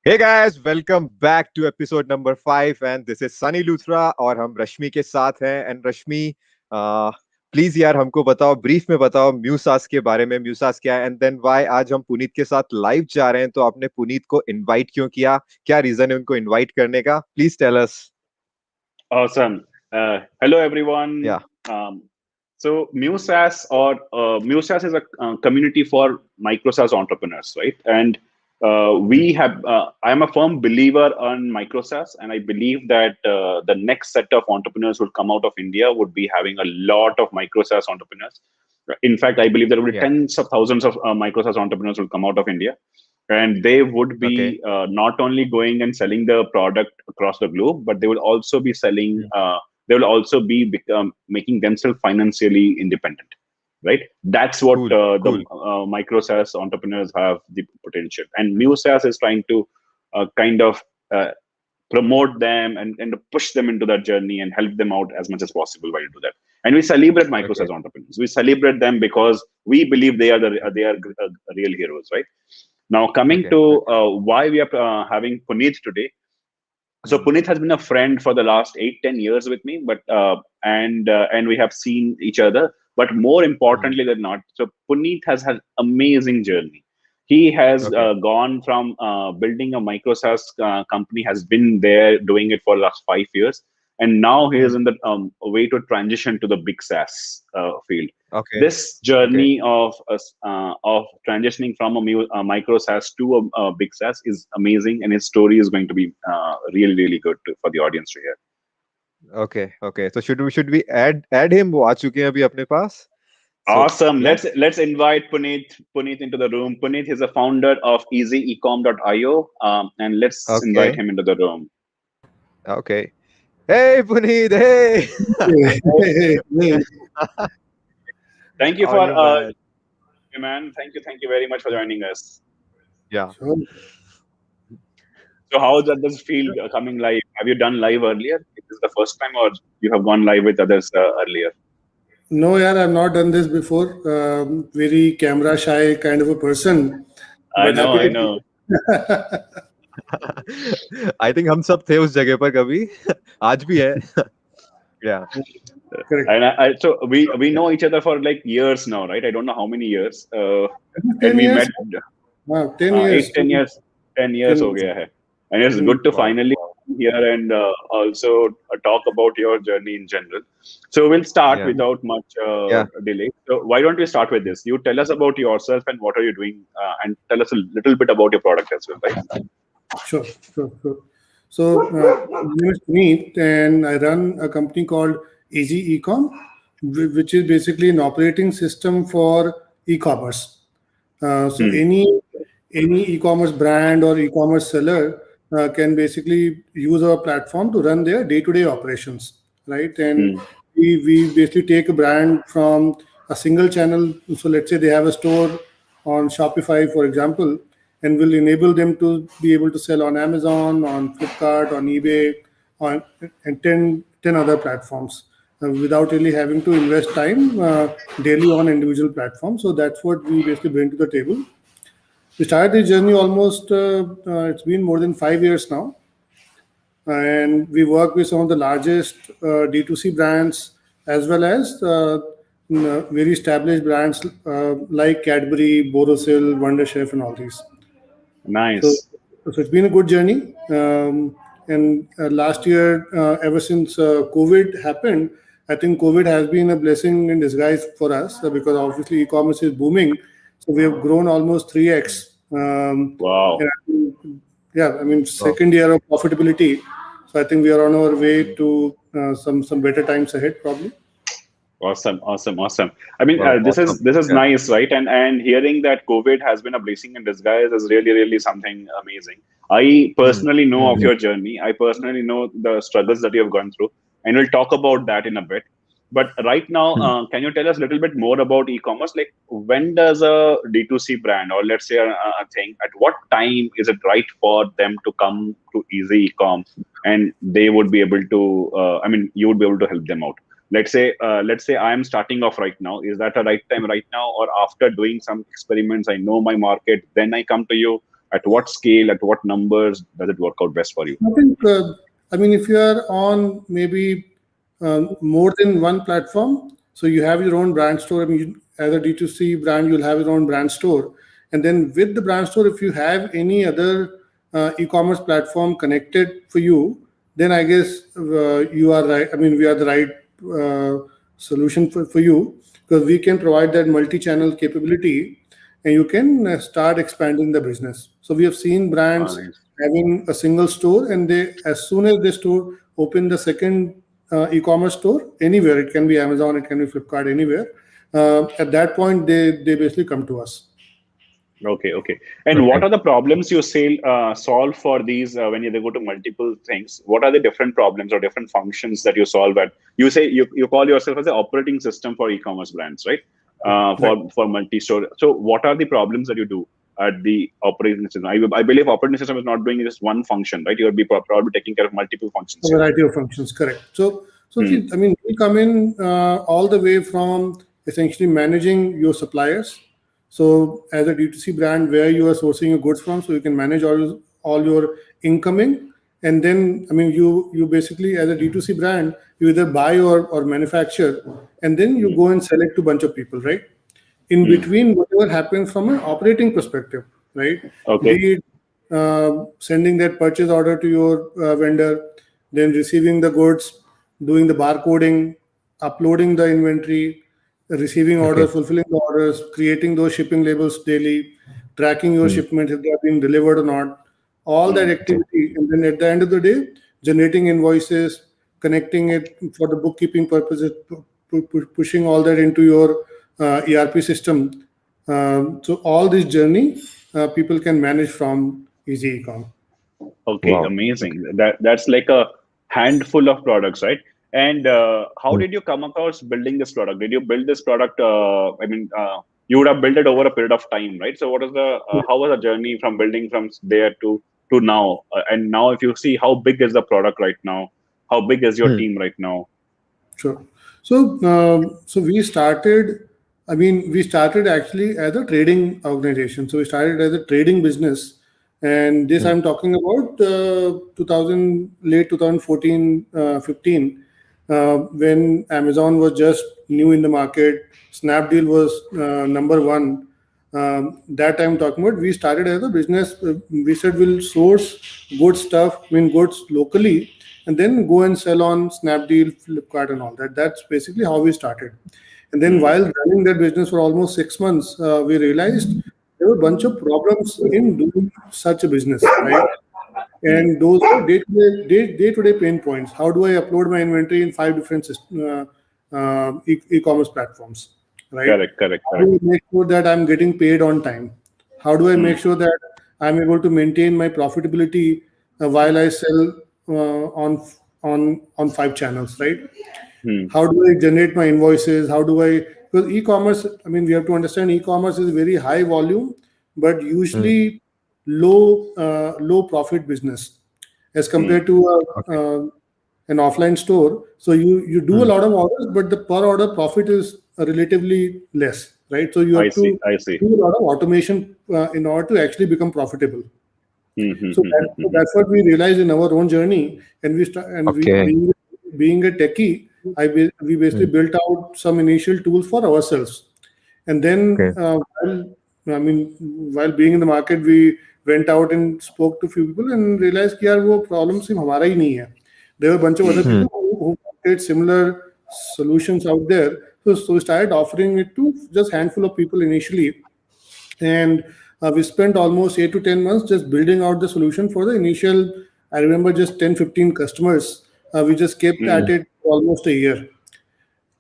Hey guys, welcome back to episode number 5 and this is Sunny Luthra और हम रश्मि के साथ हैं एंड रश्मि प्लीज यार हमको बताओ ब्रीफ में बताओ म्यूसास के बारे में म्यूसास क्या है एंड देन व्हाई आज हम पुनीत के साथ लाइव जा रहे हैं तो आपने पुनीत को इनवाइट क्यों किया क्या रीजन है उनको इनवाइट करने का please tell us Awesome. Hello, everyone. या So, muSaaS muSaaS is a community for Micro-SaaS entrepreneurs, right? And I am a firm believer on Micro-SaaS, and I believe that the next set of entrepreneurs who will come out of India would be having a lot of Micro-SaaS entrepreneurs. In fact, I believe there will be Yeah. tens of thousands of Micro-SaaS entrepreneurs who will come out of India, and they would Okay. be not only going and selling the product across the globe, but they will also be selling. They will also be making themselves financially independent, right? That's what Cool. the Cool. micro SaaS entrepreneurs have the potential, and muSaaS is trying to kind of promote them and push them into that journey and help them out as much as possible while you do that. And we celebrate micro Okay. SaaS entrepreneurs. We celebrate them because we believe they are real heroes, right? Now, coming Okay. to Okay. why we are having Punit today. So Punit has been a friend for the last 8-10 years with me, but and we have seen each other. But more Mhm. importantly than not, so Punit has had amazing journey. He has Okay. gone from building a micro-SaaS company, has been there doing it for the last 5 years, and now he is Mhm. in the way to transition to the big SaaS field. Okay. This Okay. journey of transitioning from a micro SaaS to a big SaaS is amazing, and his story is going to be really good for the audience to hear. Okay. Okay. So should we add him वो आ चुके हैं अभी अपने पास so Awesome. yeah Let's invite Punit into the room. Punit is the founder of easyecom.io, and let's invite okay him into the room. okay hey Puneet hey Hey, hey, hey. Thank you how are for you man man. Thank you very much for joining us. yeah Sure. So how does this feel coming live? Have you done live earlier? Is this the first time, or you have gone live with others earlier? No, yeah, I've not done this before. Very camera shy kind of a person, I but know, happy I to know. be. I think हम सब थे उस जगह पर कभी आज भी है yeah Correct. So we know each other for like years now, right? I don't know how many years. And 10 we met years. 10 years. 8-10 years. 10 years 10 हो years. गया है. And it's Hmm. good to wow finally wow be here and also talk about your journey in general. So we'll start yeah without much yeah delay. So why don't we start with this? You tell us about yourself and what are you doing, and tell us a little bit about your product as well, right? Sure, sure, sure. So, my name is Punit, and I run a company called Easy Ecom, which is basically an operating system for e-commerce. So, Hmm. any e-commerce brand or e-commerce seller can basically use our platform to run their day-to-day operations, right? And Hmm. we basically take a brand from a single channel. So, let's say they have a store on Shopify, for example, and will enable them to be able to sell on Amazon, on Flipkart, on eBay, on and 10 other platforms without really having to invest time daily on individual platforms. So that's what we basically bring to the table. We started this journey almost, it's been more than 5 years now. And we work with some of the largest D2C brands as well as very established brands like Cadbury, Borosil, Wonderchef, and all these. So, Nice. so it's been a good journey. And last year, ever since COVID happened, I think COVID has been a blessing in disguise for us because obviously e-commerce is booming. So we have grown almost 3x. And Wow. I think, yeah, I mean, wow second year of profitability. So I think we are on our way to some better times ahead, probably. Awesome. I mean, wow this awesome is this is yeah nice, right? And hearing that COVID has been a blessing in disguise is really something amazing. I mm. personally know of Mm. your journey. I personally know the struggles that you have gone through, and we'll talk about that in a bit. But right now, can you tell us a little bit more about e-commerce? Like, when does a D2C brand, or let's say a thing, at what time is it right for them to come to Easy Ecom, and they would be able to? I mean, you would be able to help them out. Let's say I am starting off right now. Is that a right time right now, or after doing some experiments, I know my market, then I come to you? At what scale, at what numbers does it work out best for you? I think, if you are on maybe more than one platform, so you have your own brand store. As a D2C brand, you'll have your own brand store. And then with the brand store, if you have any other e-commerce platform connected for you, then I guess you are right. We are the right solution for you, because we can provide that multi-channel capability, and you can start expanding the business. So we have seen brands Nice. having a single store, and as soon as they store open the second e-commerce store anywhere, it can be Amazon, it can be Flipkart, anywhere. At that point, they basically come to us. Okay. And what are the problems you solve for these when they go to multiple things? What are the different problems or different functions that you solve at? You say you call yourself as an operating system for e-commerce brands, right? For multi-store. So what are the problems that you do at the operating system? I believe operating system is not doing just one function, right? You'll be probably taking care of multiple functions. A variety of functions, correct. So see, we come in all the way from essentially managing your suppliers. So as a D2C brand, where you are sourcing your goods from, so you can manage all your incoming. And then, you basically, as a D2C brand, you either buy or manufacture, and then you go and sell it to a bunch of people, right? In between, whatever happens from an operating perspective, right? Okay. Be it sending that purchase order to your vendor, then receiving the goods, doing the barcoding, uploading the inventory, receiving orders, fulfilling the orders, creating those shipping labels daily, tracking your shipments if they are being delivered or not, all that activity. And then at the end of the day, generating invoices, connecting it for the bookkeeping purposes, pushing all that into your ERP system. So all this journey, people can manage from Easy Ecom. Okay, wow. Amazing. That's like a handful of products, right? And how did you come across building this product? Did you build this product? You would have built it over a period of time, right? So, what is how was the journey from building from there to now? And now, if you see how big is the product right now, how big is your team right now? Sure. So, we started. We started actually as a trading organization. So we started as a trading business. And this I'm talking about late 2014, 15, when Amazon was just new in the market. Snapdeal was number one. That I'm talking about. We started as a business. We said we'll source good stuff, goods locally, and then go and sell on Snapdeal, Flipkart, and all that. That's basically how we started. And then while running that business for almost 6 months, we realized there were a bunch of problems in doing such a business, right? And those were day-to-day pain points. How do I upload my inventory in 5 different e-commerce platforms, right? Correct. How do I make sure that I'm getting paid on time? How do I make sure that I'm able to maintain my profitability while I sell on 5 channels, right? How do I generate my invoices? Because e-commerce, we have to understand e-commerce is very high volume, but usually low profit business as compared to an offline store. So you do a lot of orders, but the per order profit is relatively less, right? So you have to do a lot of automation in order to actually become profitable. So that's what we realized in our own journey, and being a techie, we basically built out some initial tools for ourselves, and then while being in the market, we went out and spoke to few people and realized कि यार वो problem सिर्फ हमारा ही नहीं है. There were a bunch of other people who wanted similar solutions out there. So we started offering it to just handful of people initially, and we spent almost 8 to 10 months just building out the solution for the initial. I remember just 10-15 customers. We just kept at it for almost a year.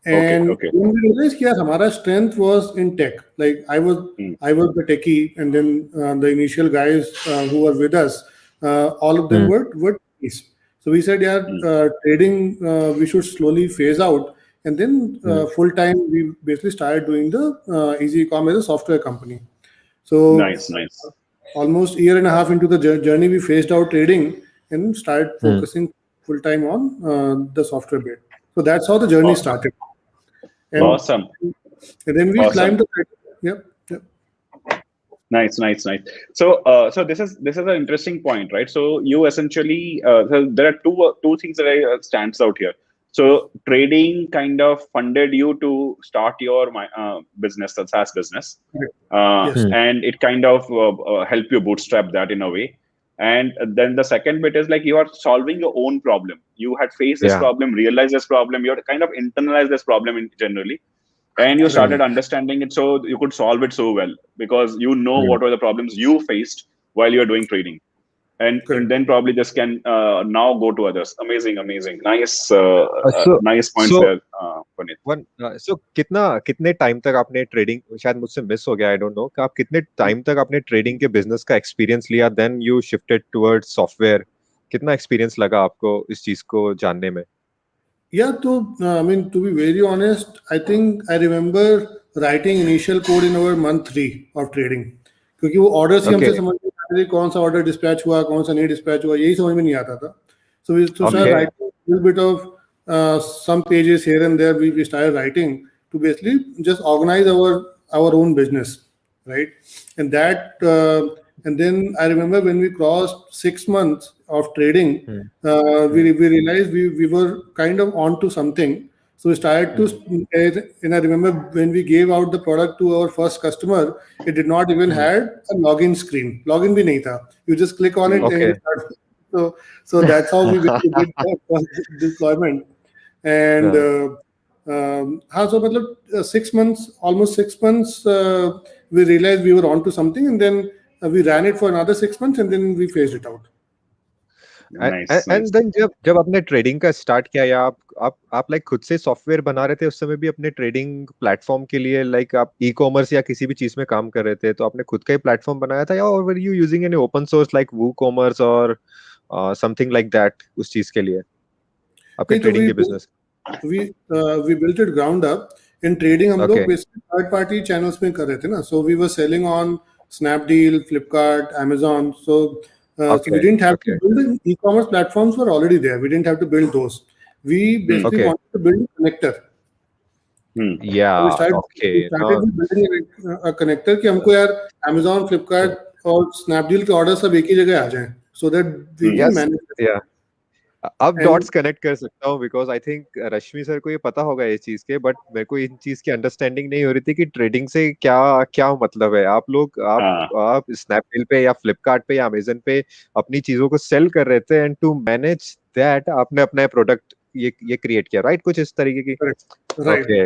And when we realized that our strength was in tech, like I was the techie, and then the initial guys who were with us, all of them were techies. So we said, trading we should slowly phase out, and then full time we basically started doing the Easy Ecom as a software company. So nice. Almost a year and a half into the journey, we phased out trading and started focusing full time on the software bit. So that's how the journey started. And, awesome. And then we climbed the. Yep. Nice. So, so this is an interesting point, right? So you essentially, so there are two things that stands out here. So trading kind of funded you to start your business, the SaaS business, Correct. Yes. and it kind of help you bootstrap that in a way. And then the second bit is like you are solving your own problem. You had faced this Yeah. problem, realized this problem, you had kind of internalized this problem generally, and you started understanding it so you could solve it so well because you know what were the problems you faced while you were doing trading, and Correct. then probably just can now go to others. Amazing, nice, So nice points so there, Punit. सो कितने time तक आपने trading, शायद मुझसे miss हो गया, I don't know, कि आप कितने टाइम तक आपने ट्रेडिंग के बिजनेस का एक्सपीरियंस लिया, then you shifted towards software? कितना एक्सपीरियंस लगा आपको इस चीज को जानने में? Yeah, I mean, to be very honest, I think I remember writing initial code in our month 3 of trading. क्योंकि वो orders ही ओके हमसे समझ नहीं आते थे, कौन सा order dispatch हुआ, कौन सा नहीं dispatch हुआ, यही समझ में नहीं आता था. So we started okay writing a little bit of some pages here and there. We started writing to basically just organize our own business, right? And and then I remember when we crossed 6 months of trading, we realized we were kind of onto something. So we started to, and I remember when we gave out the product to our first customer, it did not even had a login screen. Login bhi nahi tha. You just click on it and okay you start. So that's how we basically did the first deployment. And so matlab, 6 months, almost 6 months, we realized we were onto something, and then we ran it for another 6 months, and then we phased it out. Nice. And then जब आपने trading का start किया, या आप like खुद से software बना रहे थे उस समय भी अपने ट्रेडिंग प्लेटफॉर्म के लिए, लाइक आप ई कॉमर्स या किसी भी चीज में काम कर रहे थे तो आपने खुद का ही प्लेटफॉर्म बनाया था, या और were you using any open source like WooCommerce or something like that उस चीज के लिए, आपके नहीं, तो ट्रेडिंग के business? we built it ground up. In trading हम Okay. लोग basically third party channels में कर रहे थे ना, so we were selling on Snapdeal, Flipkart, Amazon. So we Okay, didn't have okay. to build the e-commerce platforms were already there. We didn't have to build those. We basically Okay. wanted to build a connector. So Yeah, we started okay. with building a connector कि हमको यार Amazon, Flipkart और Snapdeal के orders सब एक ही जगह आ जाएं, so that we can Yes, manage. yeah. अब And डॉट्स कनेक्ट कर सकता हूँ because I think Rashmi sir को ये पता होगा इस चीज के, बट मेरे को इन चीज की अंडरस्टैंडिंग नहीं हो रही थी कि ट्रेडिंग से क्या क्या मतलब है. आप लोग आप स्नैपडील पे या फ्लिपकार्ट पे या अमेजन पे अपनी चीजों को सेल कर रहे थे, एंड टू मैनेज दैट आपने अपना प्रोडक्ट ये क्रिएट किया, राइट? कुछ इस तरीके की. correct, right, okay,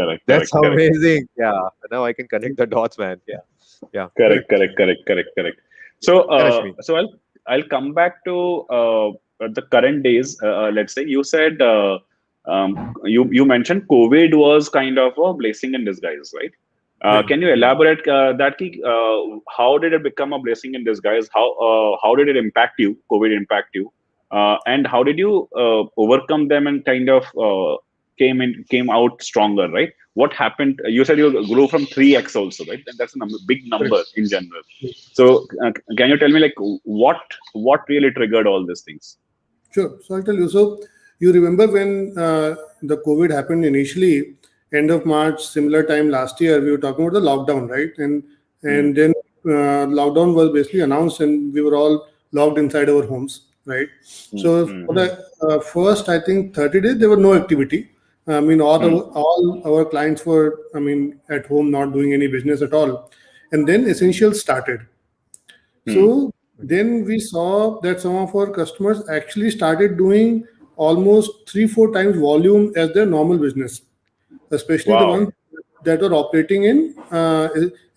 right. That's amazing. Yeah now I can connect the dots, man. Yeah Correct. So, Rashmi. so I'll come back to the current days. Let's say you said you mentioned COVID was kind of a blessing in disguise, right? Can you elaborate that? How did it become a blessing in disguise? How did it impact you? COVID impact you, and how did you overcome them and kind of came out stronger, right? What happened? You said you grew from 3x also, right? And that's a big number in general. So can you tell me like what really triggered all these things? Sure. So I'll tell you. So you remember when the COVID happened initially, end of March, similar time last year, we were talking about the lockdown, right? And then lockdown was basically announced, and we were all locked inside our homes, right? So for the first, I think 30 days, there were no activity. I mean, all our clients were, I mean, at home, not doing any business at all. And then essentials started. So then we saw that some of our customers actually started doing almost 3-4 times volume as their normal business, especially the ones that were operating in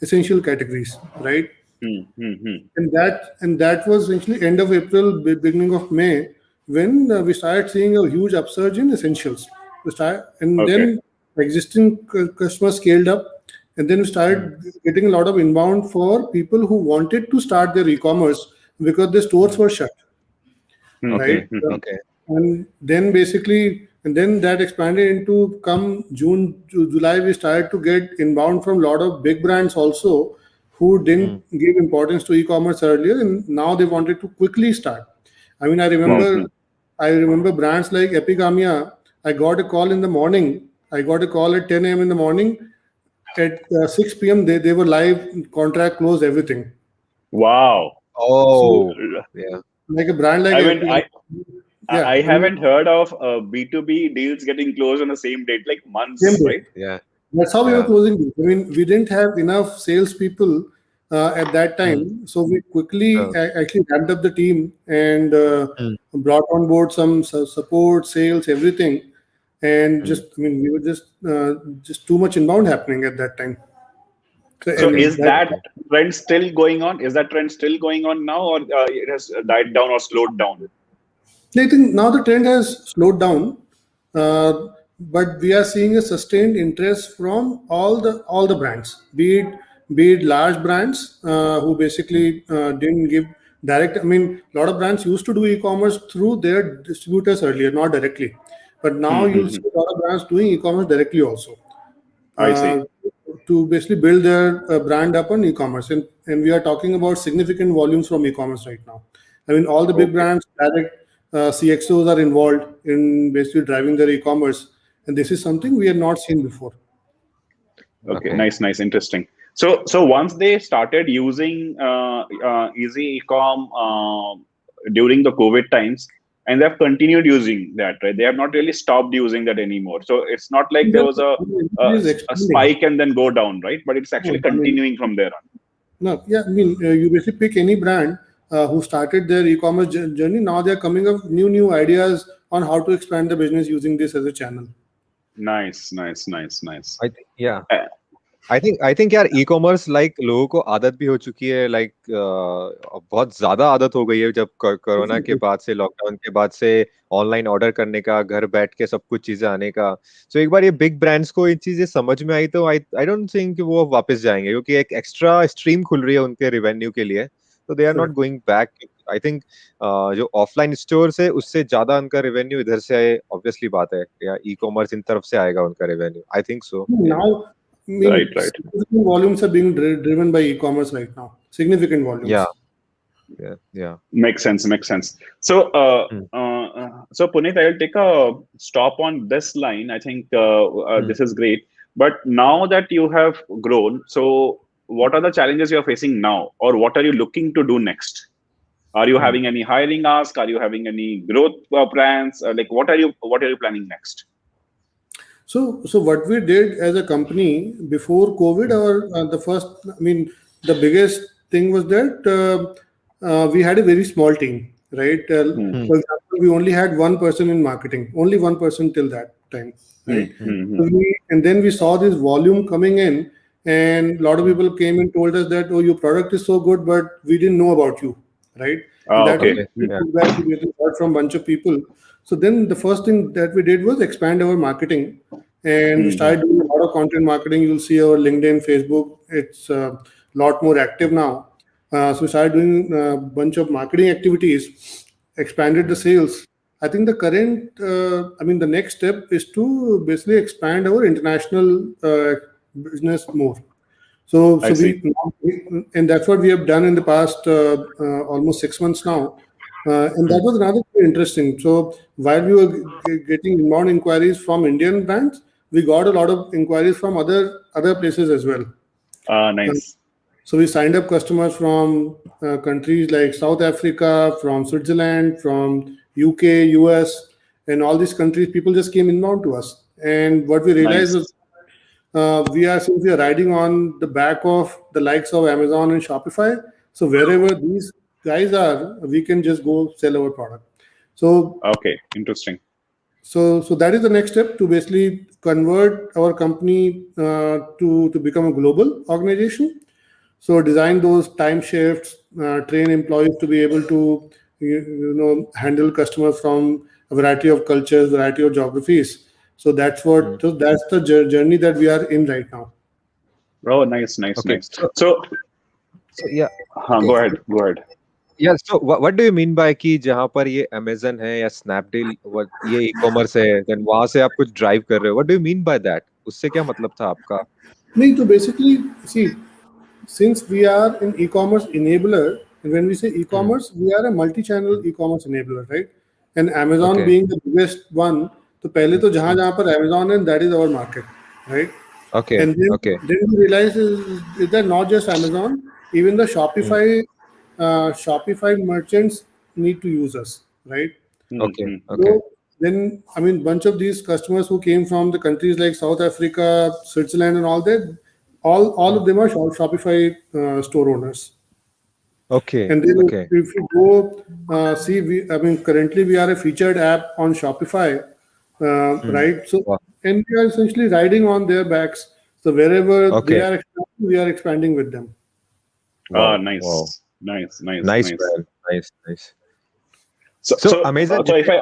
essential categories, right? And that was essentially end of April, beginning of May, when we started seeing a huge upsurge in essentials. Then existing customers scaled up, and then we started getting a lot of inbound for people who wanted to start their e-commerce because the stores were shut, right? Okay. And then that expanded into come June, July, we started to get inbound from a lot of big brands also who didn't give importance to e-commerce earlier, and now they wanted to quickly start. I mean, I remember brands like Epigamia. I got a call in the morning. I got a call at 10 a.m. in the morning. at 6 p.m. They were live, contract closed, everything. Wow. Oh, So yeah. like a brand like I mean, yeah, I I mean, haven't heard of B2B deals getting closed on the same date, like same months, day. right? Yeah. That's how we were Yeah. closing deals. I mean, we didn't have enough salespeople at that Mm. time, so we quickly Oh. actually ramped up the team and Mm. brought on board some support, sales, everything, and Mm. just I mean, we were just too much inbound happening at that time. So So Okay. and is that that Okay. trend still going on? Is that trend still going on now, or it has died down or slowed down? I think now the trend has slowed down, uh, but we are seeing a sustained interest from all the brands, be it large brands who Mm. basically didn't give direct. I mean, a lot of brands used to do e-commerce through their distributors earlier, not directly, but now you'll see Mm-hmm. a lot of brands doing e-commerce directly also I uh, see. to basically build their brand up on e-commerce. And we are talking about significant volumes from e-commerce right now. I mean, all the big Okay. brands, direct CXOs are involved in basically driving their e-commerce. And this is something we had not seen before. Okay, Okay. nice, interesting. So once they started using Easy Ecom during the COVID times, and they've continued using that, right? They have not really stopped using that anymore. So it's not like there was It is a expanding. spike and then go down, right? But it's No, actually I mean, continuing from there on. no, yeah, I mean, you basically pick any brand who started their e-commerce journey. Now they're coming up new ideas on how to expand the business using this as a channel. Nice. I think, yeah. Uh, I think यार e commerce like लोगों को आदत भी हो चुकी है like बहुत ज्यादा आदत हो गई है जब कोरोना के बाद से लॉकडाउन के बाद से ऑनलाइन ऑर्डर करने का घर बैठ के सब कुछ चीजें आने का सो एक बार ये बिग ब्रांड्स को ये चीजें समझ में आई तो आई आई डोंट थिंक कि वो वापस जाएंगे क्योंकि एक एक्स्ट्रा स्ट्रीम खुल रही है उनके रिवेन्यू के लिए तो they are not going back I think जो ऑफलाइन स्टोर्स है उससे ज्यादा उनका रेवेन्यू इधर से आए ऑब्वियसली बात है या ई कॉमर्स इन तरफ से आएगा उनका रेवेन्यू आई थिंक सो या Now, I right, mean, right. significant volumes are being driven by e-commerce right now. Significant या volumes. या Makes sense. So Punit, I'll take a stop on this line. I think this is great. But now that you have grown, so what are the challenges you're facing now, or what are you looking to do next? Are you having any hiring ask? Are you having any growth plans? Like, what are you planning next? So what we did as a company before COVID, the biggest thing was that we had a very small team, right? Hmm. For example, we only had one person in marketing, only one person till that time, right? Hmm. And then we saw this volume coming in, and a lot of people came and told us that, oh, your product is so good, but we didn't know about you, right? And that was Okay. Okay. the Yeah. feedback we basically got from a bunch of people. So then the first thing that we did was expand our marketing, and we started doing a lot of content marketing. You'll see our LinkedIn, Facebook. It's a lot more active now. So we started doing a bunch of marketing activities, expanded the sales. I think the next step is to basically expand our international business more. So, I so see. and that's what we have done in the past almost 6 months now. And that was another very interesting. So, while we were getting inbound inquiries from Indian brands, we got a lot of inquiries from other places as well. Nice. So we signed up customers from countries like South Africa, from Switzerland, from UK, US, and all these countries. People just came inbound to us, and what we realized was Nice. since we are riding on the back of the likes of Amazon and Shopify. So wherever these guys are, we can just go sell our product. So Okay. Interesting. so that is the next step to basically convert our company to become a global organization. So design those time shifts, train employees to be able to handle customers from a variety of cultures, variety of geographies. So that's the journey that we are in right now. Oh, nice. Okay. So, So yeah. go ahead. Go ahead. Yeah, so what do you mean by कि जहाँ पर ये Amazon है या Snapdeal ये e-commerce है then वहां से आप कुछ ड्राइव कर रहे हो what do you mean by that उससे क्या मतलब था आपका Me to basically see, since we are an e-commerce enabler, and when we say e-commerce, we are a multi-channel e-commerce enabler, right? And Amazon okay being the biggest one, तो पहले तो जहाँ जहाँ पर Amazon है, that is our market, right? Okay. And then Okay. we realized is that not just Amazon, even the Shopify merchants need to use us, right? Okay. Mm-hmm. Okay. So then, I mean, bunch of these customers who came from the countries like South Africa, Switzerland, and all that, all of them are Shopify store owners. Okay. And then Okay. if you go see, I mean, currently we are a featured app on Shopify, right? So, Wow. and we are essentially riding on their backs. So wherever they Okay. are expanding, we are expanding with them. Ah, Wow. Wow. nice. Nice, man. Nice. Nice. So, So Amazon so if जैसे I,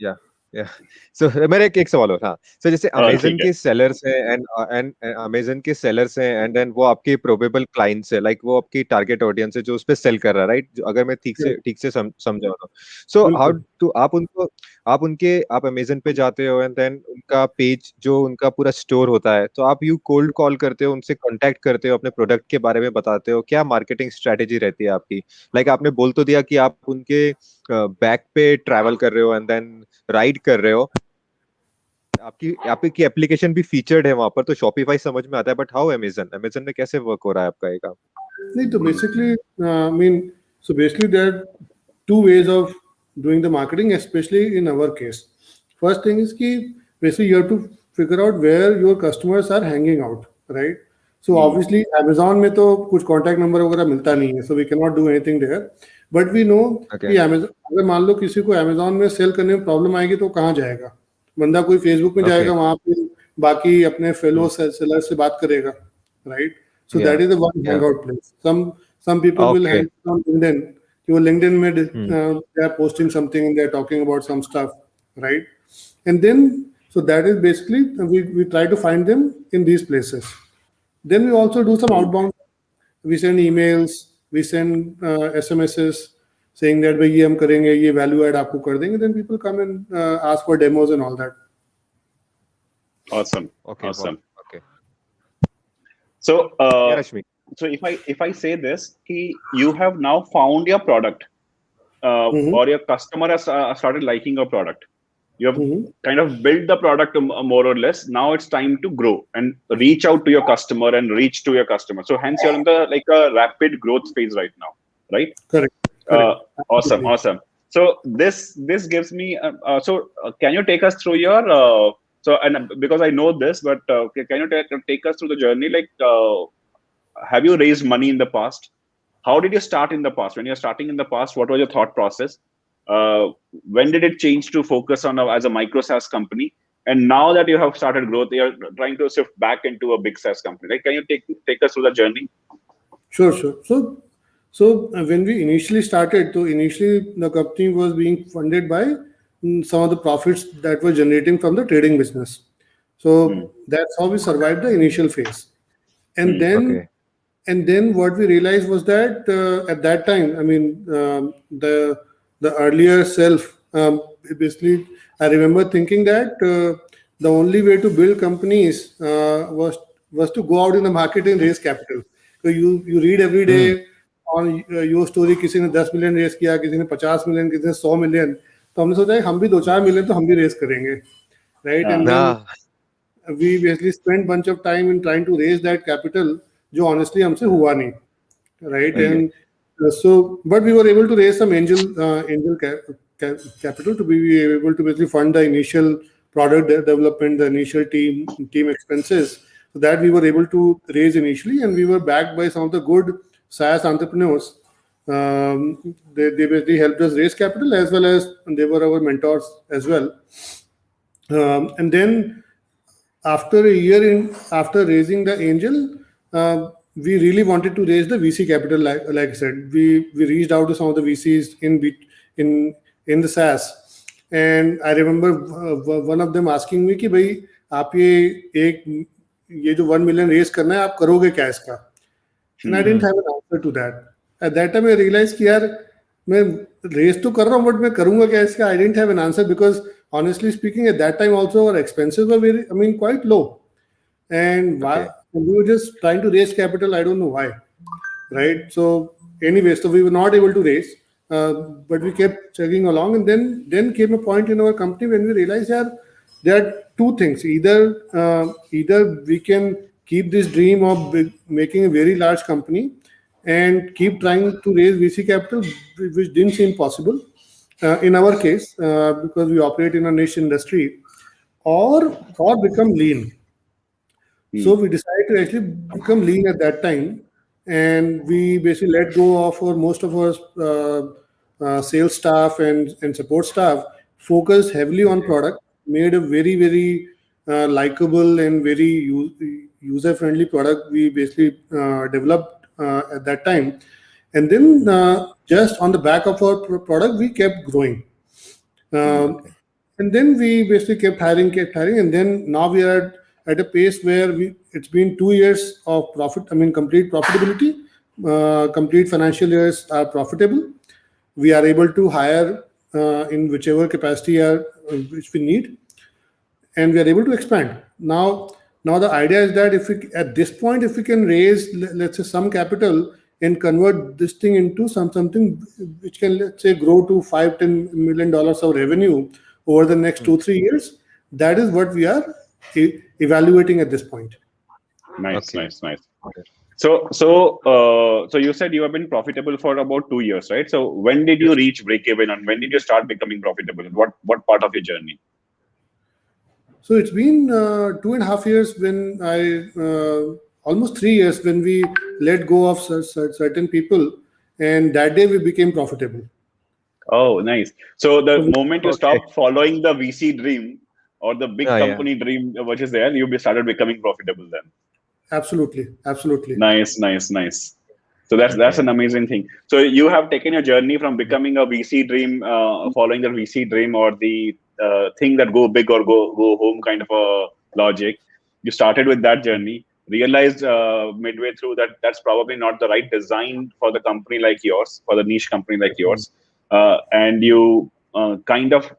या या सो मेरा एक सवाल और हाँ सो जैसे ठीक अमेजन है. के सेलर्स हैं एंड अमेजन के सेलर्स हैं एंड देन वो आपके प्रोबेबल क्लाइंट्स है लाइक वो आपकी टारगेट ऑडियंस है जो उस पे सेल कर रहा है राइट अगर मैं ठीक से समझा तो सो हाउ बिल्कुल टू आप अमेजन पे जाते हो एंड देन उनका पेज जो उनका पूरा स्टोर होता है तो आप यू कोल्ड कॉल करते हो उनसे कांटेक्ट करते हो अपने प्रोडक्ट के बारे में बताते हो क्या मार्केटिंग स्ट्रेटेजी रहती है आपकी लाइक आपने बोल तो दिया कि आप उनके बैक पे ट्रैवल कर रहे हो एंड देन राइड कर रहे हो आपकी एप्लीकेशन भी फीचर्ड है वहां पर तो शॉपिफाई समझ में आता है बट हाउ अमेजन में कैसे वर्क हो रहा है आपका ये काम नहीं तो basically I mean so basically there are two ways of doing the marketing, especially in our case. First thing is कि basically you have to figure out where your customers are hanging out, right? So obviously Amazon में तो कुछ contact number वगैरह मिलता नहीं है, so we cannot do anything there. But we know okay कि Amazon अगर मान लो किसी को Amazon में सेल करने में प्रॉब्लम आएगी तो कहाँ जाएगा? बंदा कोई Facebook में ओके जाएगा, वहाँ पे बाकी अपने फेलो सेलर से बात करेगा, right? So या that is the one या hangout place. Some people will okay hang out on LinkedIn. कि वो LinkedIn में they are posting something and they are talking about some stuff, right? And then so that is basically we try to find them in these places. Then we also do some outbound. We send emails, we send SMSs saying that भाई ये हम करेंगे, ये value add आपको कर देंगे. Then people come and ask for demos and all that. Awesome. Okay okay So, या रश्मि so if I say this, you have now found your product, Mm-hmm. or your customer has started liking your product. You have Mm-hmm. kind of built the product more or less. Now it's time to grow and reach out to your customer and reach to your customer. So hence you're in the like a rapid growth phase right now, right? Correct. Awesome. Absolutely. So this gives me. Can you take us through your because I know this, but can you take us through the journey? Like, have you raised money in the past? How did you start in the past? When you're starting in the past, what was your thought process? When did it change to focus on as a micro-SaaS company? And now that you have started growth, you're trying to shift back into a big SaaS company. Like, can you take us through the journey? Sure. So when we initially started, so initially the company was being funded by some of the profits that were generating from the trading business. So that's how we survived the initial phase. And then okay and then what we realized was that at that time, I mean, the earlier self, basically, I remember thinking that the only way to build companies was to go out in the market and raise capital. So you read every day on your story, किसी ने 10 million race किया, किसी ने 50 million, किसी ने 100 million. तो हमने सोचा हम भी 2-4 मिलियन तो हम भी रेस करेंगे, right? And then ना we basically spent bunch of time in trying to raise that capital जो honestly हमसे हुआ नहीं, right? Okay. And so but we were able to raise some angel capital to be able to basically fund the initial product development, the initial team expenses, so that we were able to raise initially, and we were backed by some of the good SaaS entrepreneurs. They basically helped us raise capital, as well as they were our mentors as well. And then after a year after raising the angel, we really wanted to raise the VC capital. Like I said, we reached out to some of the VCs in the SaaS, and I remember one of them asking me कि भाई आप ये जो 1 million raise करना है आप करोगे क्या इसका? And I didn't have an answer to that. At that time I realized कि यार मैं raise तो कर रहा हूँ but मैं करूँगा क्या इसका? I didn't have an answer because honestly speaking, at that time also our expenses were quite low, and we were just trying to raise capital. I don't know why, right? So anyway, so we were not able to raise, but we kept chugging along, and then came a point in our company when we realized that there are two things. Either we can keep this dream of making a very large company and keep trying to raise VC capital, which didn't seem possible in our case because we operate in a niche industry, or become lean. So we decided to actually become lean at that time, and we basically let go of most of our sales staff and support staff, focused heavily on product, made a very likable and very user friendly product. We basically developed at that time, and then just on the back of our product, we kept growing. And then we basically kept hiring, and then now we are at a pace where it's been 2 years of profit. I mean, complete profitability. Complete financial years are profitable. We are able to hire in whichever capacity which we need, and we are able to expand. Now the idea is that at this point, if we can raise, let's say, some capital and convert this thing into something which can, let's say, grow to $5-10 million of revenue over the next 2-3 years, that is what we are evaluating at this point. Nice. So you said you have been profitable for about 2 years, right? So when did you reach break even, and when did you start becoming profitable? What part of your journey? So it's been 2.5 years when almost 3 years when we let go of certain people, and that day we became profitable. Oh, nice. So the moment you stopped following the VC dream or the big company dream, which is there, you started becoming profitable then. Absolutely. Nice. So that's an amazing thing. So you have taken your journey from becoming a VC dream, following the VC dream, or the thing that go big or go home kind of a logic. You started with that journey, realized midway through that that's probably not the right design for the company like yours, for the niche company like yours, and you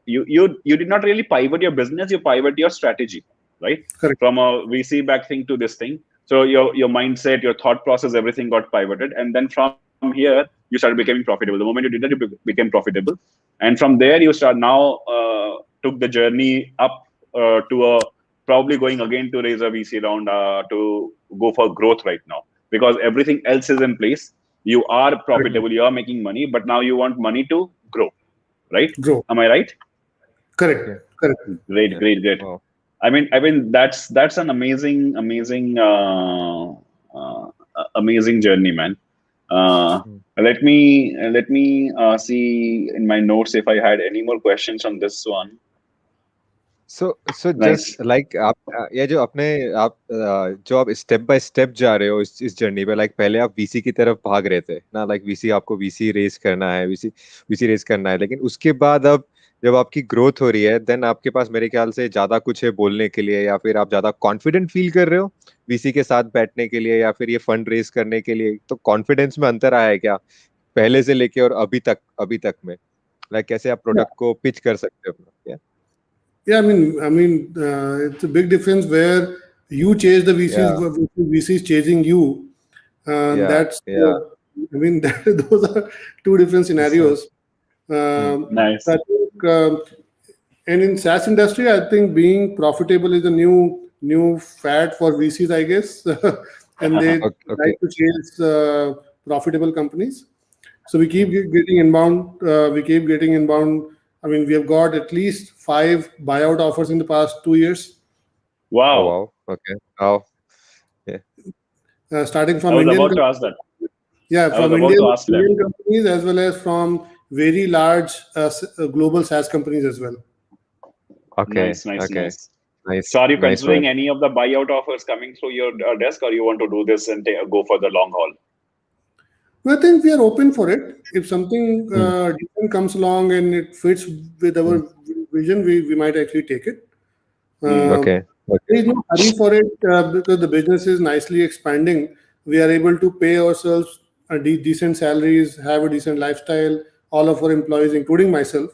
you did not really pivot your business, you pivot your strategy, right? Correct. From a VC back thing to this thing. So your mindset, your thought process, everything got pivoted, and then from here you started becoming profitable. The moment you did that, you became profitable, and from there you took the journey up to a probably going again to raise a VC round to go for growth right now, because everything else is in place. You are profitable, you are making money, but now you want money to grow, right? Am I right? Correct. Great. Wow. I mean that's an amazing journey, man. Let me see in my notes if I had any more questions on this one. So just like आप ये जो अपने आप जो आप step by step जा रहे हो इस जर्नी पे, लाइक पहले आप वीसी की तरफ भाग रहे थे ना, लाइक आपको वीसी रेस करना है, वीसी रेस करना है, लेकिन उसके बाद अब जब आपकी ग्रोथ हो रही है, देन आपके पास मेरे ख्याल से ज्यादा कुछ है बोलने के लिए, या फिर आप ज्यादा कॉन्फिडेंट फील कर रहे हो वीसी के साथ बैठने के लिए, या फिर ये फंड रेस करने के लिए? तो कॉन्फिडेंस में अंतर आया है क्या पहले से लेके और अभी तक में? लाइक कैसे आप प्रोडक्ट को पिच कर सकते हो अपना? Yeah, I mean, it's a big difference where you chase the VCs, VCs chasing you. That's I mean, those are two different scenarios. Nice. I think, and in SaaS industry, I think being profitable is a new fad for VCs, I guess, and they like to chase profitable companies. So we keep getting inbound. I mean, we have got at least 5 buyout offers in the past 2 years. Wow. Oh, wow. Okay. Wow. Yeah. Starting from I was Indian about to ask that. Yeah, from Indian companies as well as from very large global SaaS companies as well. Okay. Nice. So are you considering any of the buyout offers coming through your desk, or you want to do this and go for the long haul? I think we are open for it. If something different comes along and it fits with our vision, we might actually take it. There is no hurry for it because the business is nicely expanding. We are able to pay ourselves decent salaries, have a decent lifestyle, all of our employees, including myself.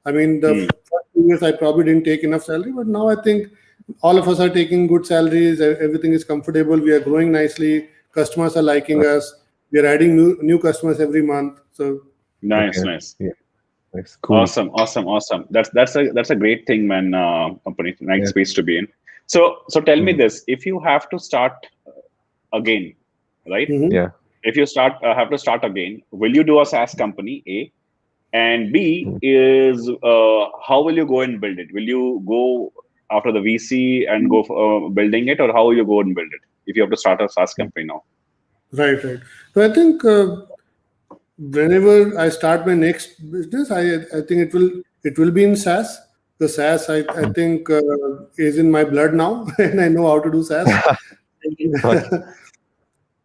I mean, the first 2 years I probably didn't take enough salary, but now I think all of us are taking good salaries. Everything is comfortable. We are growing nicely. Customers are liking us. We are adding new customers every month. So nice. Yeah. It's cool. Awesome. That's a great thing, man. Company, nice space to be in. So tell me this: if you have to start again, right? Yeah. If you have to start again, will you do a SaaS company? A, and B is how will you go and build it? Will you go after the VC and go for, building it, or how will you go and build it if you have to start a SaaS company now? Right. So I think whenever I start my next business, I think it will be in SaaS. The SaaS I think is in my blood now, and I know how to do SaaS.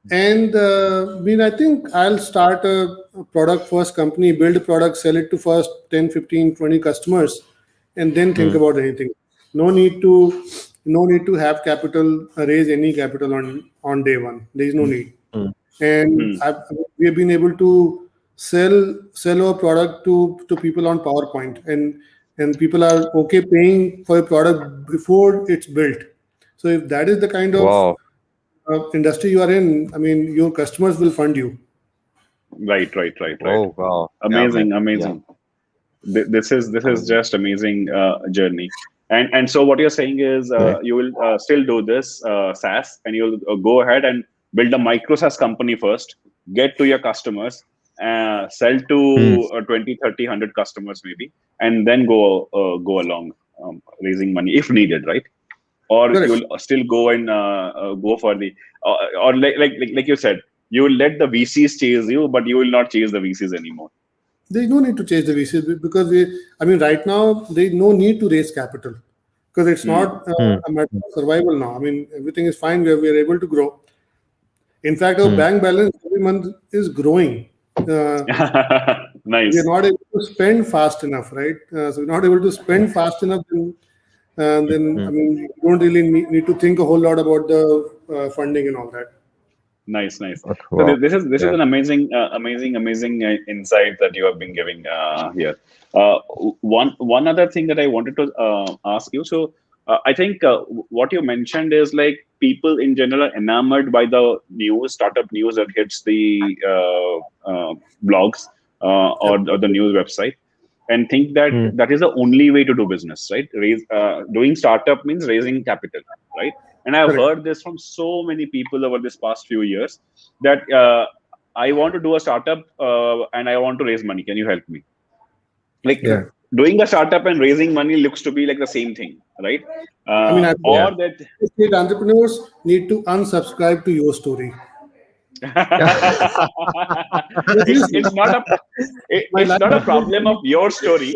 And I think I'll start a product first company, build a product, sell it to first 10, 15, 20 customers, and then think about anything. No need to have capital, raise any capital on day one. There is no need. And we have been able to sell our product to people on PowerPoint, and people are okay paying for a product before it's built. So if that is the kind of industry you are in, I mean, your customers will fund you. Right. Oh wow! Amazing. Yeah. This is just amazing journey. And so what you're saying is you will still do this SaaS, and you'll go ahead and build a micro-SaaS company first, get to your customers, sell to 20, 30, 100 customers maybe, and then go along raising money if needed, right? Or Correct. you'll still go and go for the or like you said, you will let the VCs chase you, but you will not chase the VCs anymore. There is no need to chase the VCs because right now there is no need to raise capital because it's not a matter of survival now. I mean, everything is fine. We are able to grow. In fact, our bank balance every month is growing. Nice. We are not able to spend fast enough, right? So we're not able to spend fast enough. Then I mean, you don't really need to think a whole lot about the funding and all that. Nice. Wow. So this is an amazing insight that you have been giving here. One other thing that I wanted to ask you. So I think what you mentioned is like people in general are enamored by the news, startup news that hits the blogs or the news website, and think that that is the only way to do business, right? Doing startup means raising capital, right? And I've heard this from so many people over this past few years that I want to do a startup and I want to raise money. Can you help me? Like doing a startup and raising money looks to be like the same thing, right? That entrepreneurs need to unsubscribe to your story. It's not a problem of your story.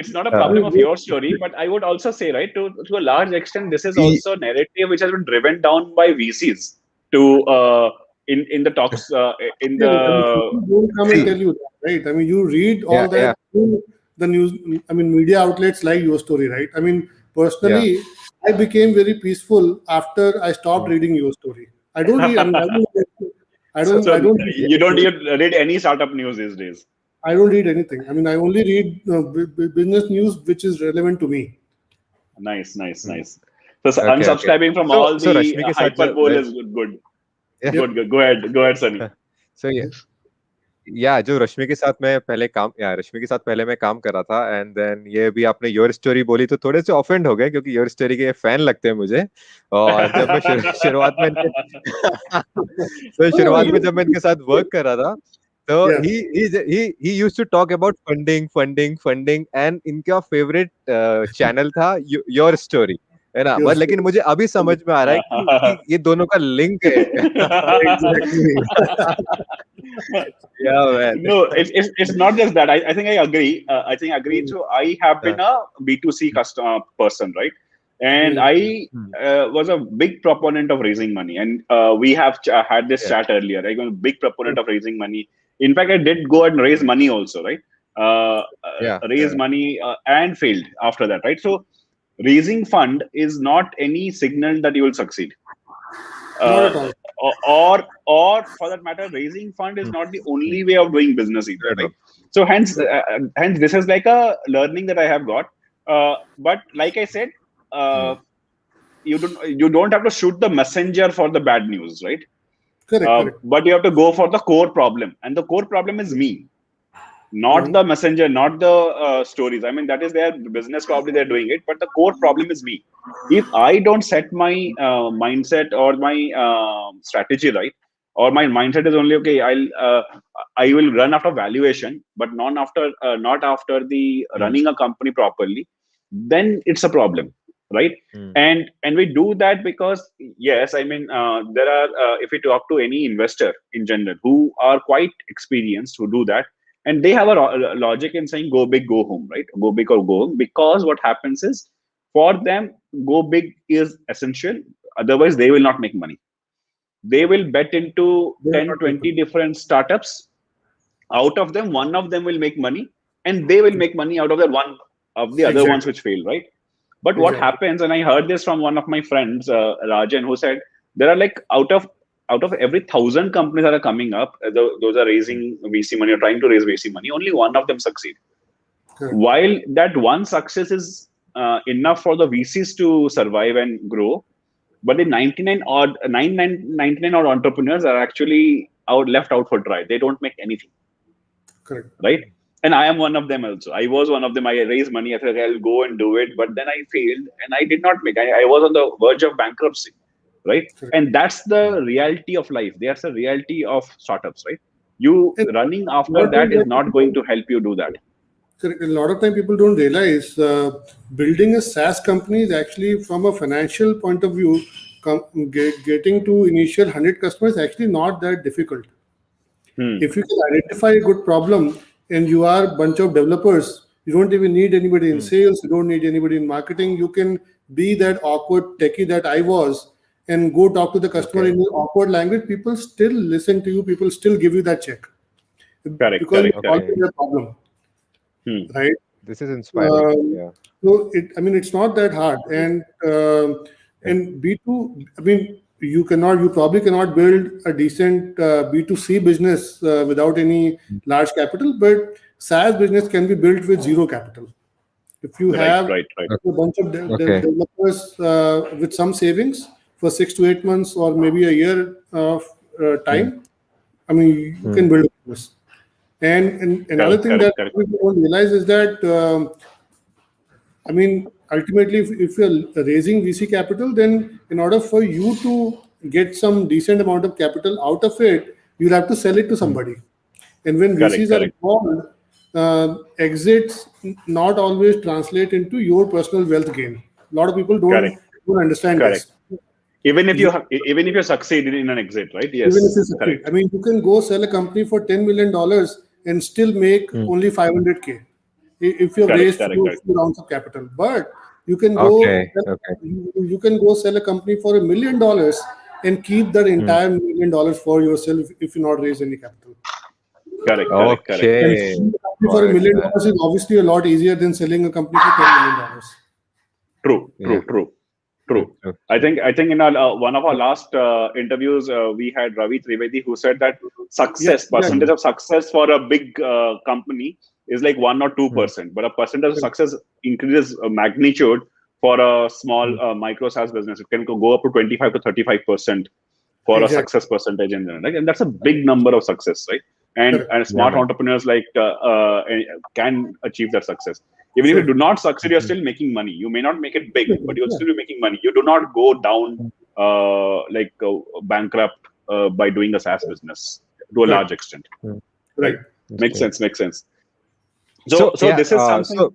It's not a problem of your story, but I would also say, right, to a large extent, this is also a narrative which has been driven down by VCs to in the talks in the. Don't come and tell you that, right? I mean, you read all that through the news. I mean, media outlets like your story, right? I mean, personally, I became very peaceful after I stopped reading your story. I don't read. You don't even read any startup news these days. I don't read anything. I mean, I only read business news which is relevant to me. Nice. So unsubscribing from all the hyperbole is good. Good. Go ahead, Sunny. So जो रश्मि के साथ मैं काम कर रहा था, and then ये भी आपने योर स्टोरी बोली तो थोड़े से ऑफेंड हो गए क्योंकि योर स्टोरी के फैन लगते हैं मुझे. और जब मैं शुरुआत में जब मैं इनके साथ वर्क कर रहा था, so he used to talk about funding, and इनका favorite channel था your story, है ना? बट लेकिन मुझे अभी समझ में आ रहा है कि ये दोनों का लिंक है. No, it's not just that. I think I agree. So I have been a B2C customer person, right? And I was a big proponent of raising money, and we have had this chat earlier. I'm a big proponent of raising money. In fact, I did go and raise money also, right? Raise money and failed after that, right? So raising fund is not any signal that you will succeed. Not at all. Or for that matter, raising fund is not the only way of doing business either, right? So hence this is like a learning that I have got. But like I said, you don't have to shoot the messenger for the bad news, right? Correct. But you have to go for the core problem, and the core problem is me. not the messenger, not the stories. I mean, that is their business, probably they're doing it, but the core problem is me. If I don't set my mindset or my strategy right, or my mindset is only okay, I will run after valuation, but not after the running a company properly, then it's a problem, right? And we do that because, yes, I mean, there are if we talk to any investor in general who are quite experienced, who do that, and they have a logic in saying go big, go home, right? Go big or go home, because what happens is, for them, go big is essential, otherwise they will not make money. They will bet into 10, 20 different startups. Out of them, one of them will make money, and they will make money out of the one of the other ones which fail, right? But what happens, and I heard this from one of my friends, Rajan, who said there are like out of every 1,000 companies that are coming up, those are raising VC money or trying to raise VC money, only one of them succeed. While that one success is enough for the VCs to survive and grow, but the 99 odd entrepreneurs are actually left out for dry. They don't make anything. Correct. Right? And I am one of them also. I was one of them. I raised money. I thought I'll go and do it, but then I failed and I did not make. I was on the verge of bankruptcy, right? Correct. And that's the reality of life. That's the reality of startups, right? You running after that is not going to help you do that. Correct. A lot of time people don't realize building a SaaS company is actually, from a financial point of view, getting to initial 100 customers is actually not that difficult. If you can identify a good problem and you are a bunch of developers, you don't even need anybody in sales, you don't need anybody in marketing. You can be that awkward techie that I was and go talk to the customer in an awkward language. People still listen to you. People still give you that check. Correct. Because you solve their problem. Right? This is inspiring. So it's not that hard. And B2, you probably cannot build a decent B2C business without any large capital, but SaaS business can be built with zero capital. If you have a bunch of developers with some savings for 6 to 8 months or maybe a year of time, you can build a business. And another thing that people don't realize is that, ultimately, if you're raising VC capital, then in order for you to get some decent amount of capital out of it, you'll have to sell it to somebody. And when VCs are involved, exits not always translate into your personal wealth gain. A lot of people don't understand this. Even if you succeed in an exit, right? Yes. Even if you succeed. You can go sell a company for $10 million and still make only $500K if you've raised a few rounds of capital. But you can go you can go sell a company for $1 million and keep that entire $1 million for yourself if you not raise any capital. Correct. And for $1 million is obviously a lot easier than selling a company for $10 million. True. I think in our, one of our last interviews, we had Ravi Trivedi, who said that percentage of success for a big company is like 1 or 2%, but a percentage of success increases magnitude for a small micro-SaaS business. It can go up to 25 to 35% for a success percentage, and that's a big number of success, right? And smart entrepreneurs can achieve that success. Even if you do not succeed, you're still making money. You may not make it big, but you'll still be making money. You do not go down bankrupt by doing a SaaS business to a large extent. Right? Makes sense. So this is something.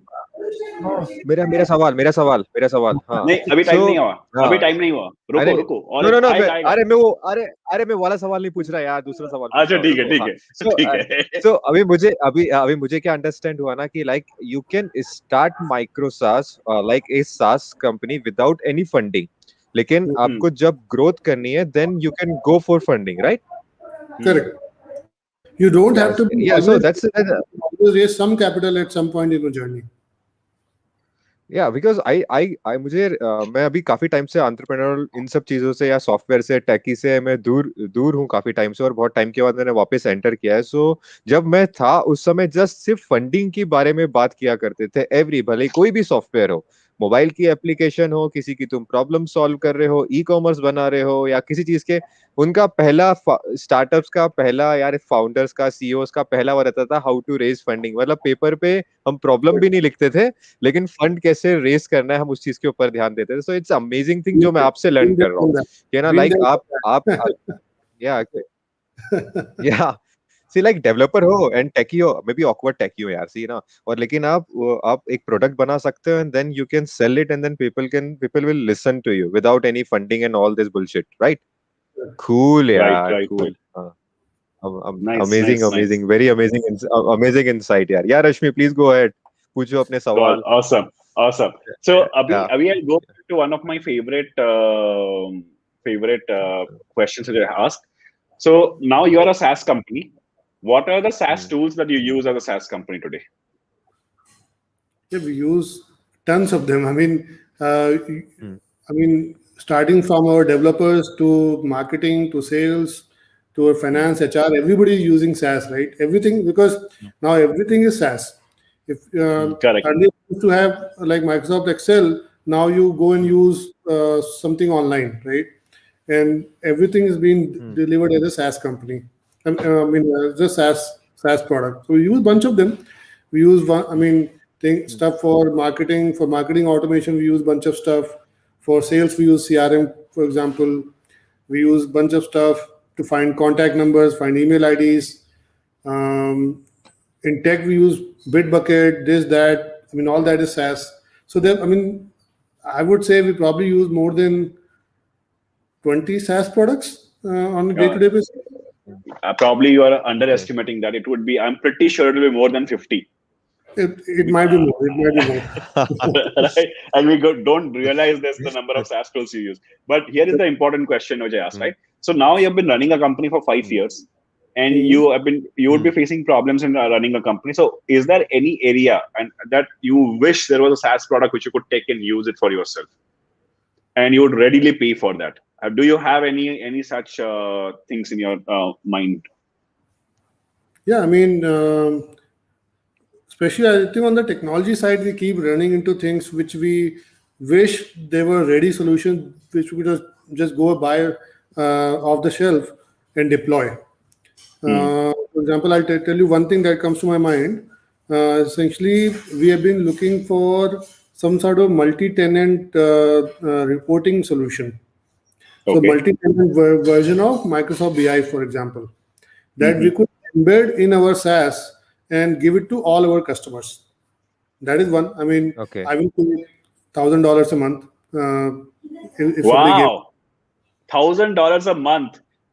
मेरा सवाल नहीं अभी time नहीं हुआ रुको अरे मैं वाला सवाल नहीं पूछ रहा यार, दूसरा सवाल। अच्छा ठीक है so अभी मुझे क्या अंडरस्टैंड हुआ ना कि like you can start Micro-SaaS like a SaaS company without any funding, लेकिन आपको जब ग्रोथ करनी है then you can go for funding, right? Correct. You don't have to so that's raise some capital at some point in your journey. Yeah, because मैं अभी काफी time से entrepreneurial इन सब चीजों से या सॉफ्टवेयर से टेकी से मैं दूर हूँ काफी टाइम से, और बहुत टाइम के बाद मैंने वापस एंटर किया है। सो जब मैं था उस समय जस्ट सिर्फ फंडिंग के बारे में बात किया करते थे भले कोई भी सॉफ्टवेयर हो, मोबाइल की एप्लीकेशन हो, किसी की तुम प्रॉब्लम सॉल्व कर रहे हो, ई कॉमर्स बना रहे हो, या किसी चीज के, उनका पहला स्टार्टअप्स का पहला यार फाउंडर्स का, सीईओस का पहला वो रहता था हाउ टू रेज फंडिंग। मतलब पेपर पे हम प्रॉब्लम भी नहीं लिखते थे, लेकिन फंड कैसे रेज करना है हम उस चीज के ऊपर ध्यान देते थे। सो इट्स अमेजिंग थिंग जो मैं आपसे लर्न Been there, कर रहा हूँ done that. कि ना Been लाइक there, आप done या that. या सी लाइक डेवलपर हो एंड टेकी हो, मे बी ऑकवर्ड टेकी हो यार, सी ना, और लेकिन आप एक प्रोडक्ट बना सकते हो and then you can sell it and then people will listen to you without any funding and all this bullshit, right? Cool Right, यार, right, cool. right. Nice, amazing nice, nice. Amazing, very amazing, amazing insight यार। यार रश्मि please go ahead, पूछो अपने Cool. सवाल। Awesome. Awesome. So, या Abhi, I'll go back to one of my favorite questions that I asked. So now you are a SaaS company. What are the SaaS tools that you use as a SaaS company today? Yeah, we use tons of them. I mean, starting from our developers to marketing to sales to our finance, HR, everybody is using SaaS, right? Everything, because now everything is SaaS. If Correct. earlier you used to have like Microsoft Excel, now you go and use something online, right? And everything is being delivered as a SaaS company. As a SaaS product. So we use bunch of them. We use one. Stuff for marketing automation. We use bunch of stuff. For sales, we use CRM, for example. We use bunch of stuff to find contact numbers, find email IDs. In tech, we use Bitbucket, this, that. All that is SaaS. So there, I would say we probably use more than 20 SaaS products on a Uh, day-to-day basis. Probably you are underestimating that. It would be, I'm pretty sure it will be more than 50. It might be more. It might be more. Right? And we don't realize this, the number of SaaS tools you use. But here is the important question which I asked, right? So now you have been running a company for 5 years, and you would be facing problems in running a company. So is there any area and that you wish there was a SaaS product which you could take and use it for yourself, and you would readily pay for that? Do you have any such things in your mind? Yeah, especially I think on the technology side, we keep running into things which we wish they were ready solutions, which we could just go buy off the shelf and deploy. For example, I'll tell you one thing that comes to my mind. Essentially, we have been looking for some sort of multi-tenant reporting solution. So Okay. multi-tenant version of Microsoft BI, for example, that we could embed in our SaaS and give it to all our customers. That is one. Okay. I will pay $1,000 a month if somebody gave. Wow, $1,000 a month,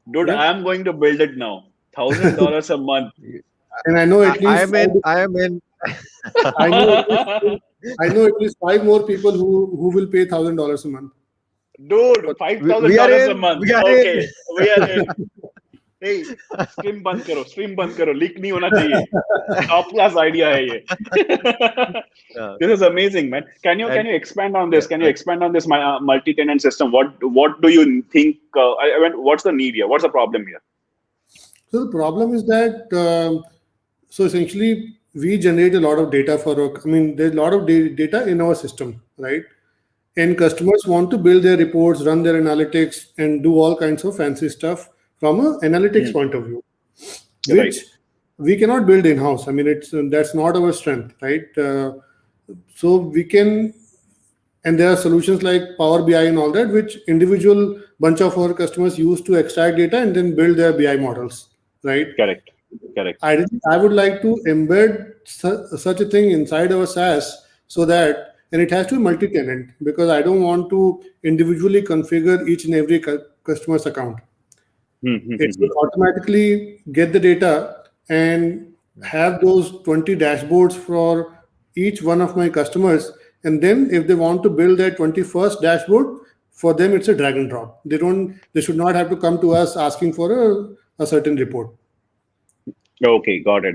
dude! Yeah, I'm going to build it now. $1,000 a month, and I know at I least am in, I am in. I know at least I know at least five more people who will pay $1,000 a month. dude. Five thousand We are dollars a in, month. we are in. Okay, we are in. Hey, stream बंद करो, leak नहीं होना चाहिए. Top class idea है ये. Yeah. This is amazing, man. Can you And expand on this? yeah, Can you expand on this multi-tenant system? What do you think? What's the need here? What's the problem here? So the problem is that so essentially we generate a lot of data for our. There's a lot of data in our system, right? And customers want to build their reports, run their analytics, and do all kinds of fancy stuff from an analytics point of view, Right. which we cannot build in house. It's that's not our strength, right? So we can, and there are solutions like Power BI and all that, which individual bunch of our customers use to extract data and then build their BI models, right? Correct. I would like to embed such a thing inside our SaaS so that, and it has to be multi-tenant because I don't want to individually configure each and every customer's account. It will automatically get the data and have those 20 dashboards for each one of my customers. And then if they want to build their 21st dashboard, for them it's a drag and drop. They should not have to come to us asking for a certain report. Okay, got it.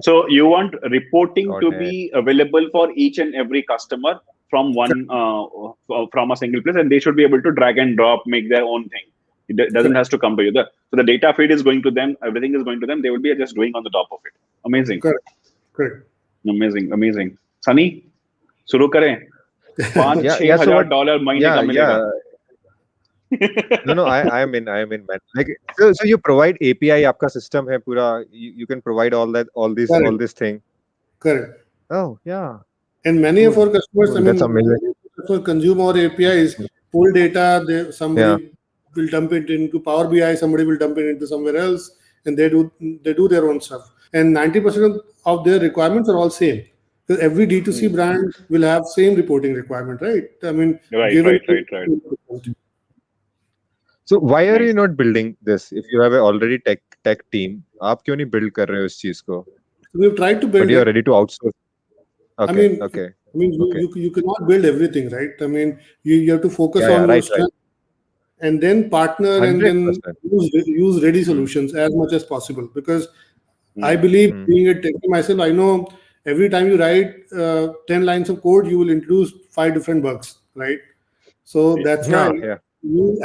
So you want reporting got to it. be available for each and every customer from from a single place, and they should be able to drag and drop, make their own thing. It doesn't has to come to you. So the data feed is going to them. Everything is going to them. They will be just doing on the top of it. Amazing. Correct. Amazing. Sunny, शुरू करें. $5,000-6,000 महीने का मिलेगा. No, I am in, man. Like, so you provide API, आपका system है पूरा. You can provide all this thing. Correct. Oh, yeah. And many of our customers, Cool. That's amazing. Consume our APIs, pull data. Somebody will dump it into Power BI. Somebody will dump it into somewhere else, and they do their own stuff. And 90% of their requirements are all same. Because every D2C brand will have same reporting requirement, right? I mean, right. So why are you not building this if you have a already tech team? आप क्यों नहीं build कर रहे हो इस चीज को? We've tried to build. But you are ready to outsource. Okay. You cannot build everything, right? I mean, you have to focus on your strength, and then partner 100%. And then use ready solutions as much as possible. Because I believe, being a techie myself, I know every time you write 10 lines of code, you will introduce 5 different bugs, right? So that's why use